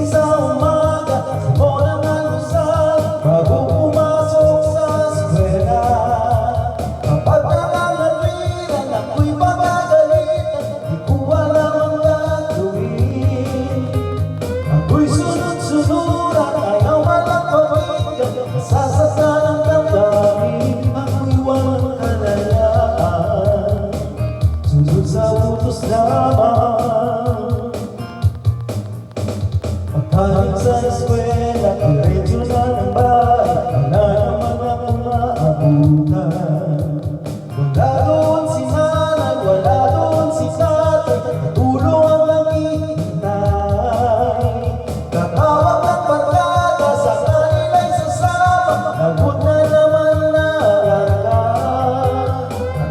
sa umaga, oras ng almusal, bago pumasok sa eskwela. Kapag nangangatwiran, ako'y pagagalitan, di ko alam ang gagawin. Ako'y sunod-sunuran, ayaw walang pakinggan, nasasaktan ang damdamin, ako'y walang kalayaan. Sunod sa utos lamang. Kahit sa eskwela, diretso na ng bahay, wala naman akong maabutan. Wala doon si nanay, wala doon si tatay, tulong ang naghihintay. Tatawag ng barkada, sa kanila'y sasama, lagot na naman narangka.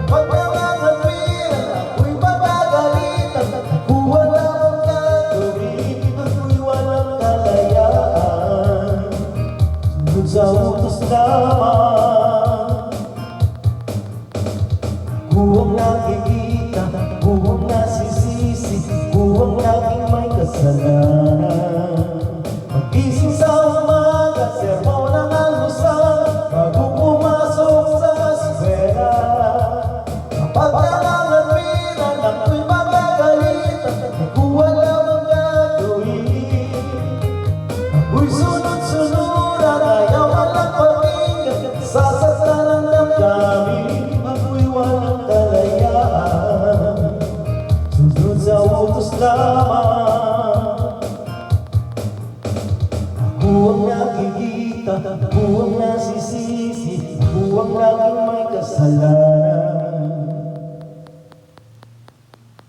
Kapag nangangatwiran, ako'y papagalitan, kung wala akong gagawin, ako'y walang kalayaan. Sunod sa utos lamang. Buwang nakikita, buwang nasisisi, buwang laging may kasalanan. Magising sa umaga, sermon ang almusal, bago pumasok sa eskwela. Kapag nangangatwiran, ako'y pagagalitan, di ko alam ang gagawin. Ako'y sunod-sunuran, ayaw walang pakinggan, sasaktan ang damdamin, ako'y walang kalayaan. Sunod sa utos lamang. Ako ang nakikita, ako ang nasisisi, ako ang laging may kasalanan.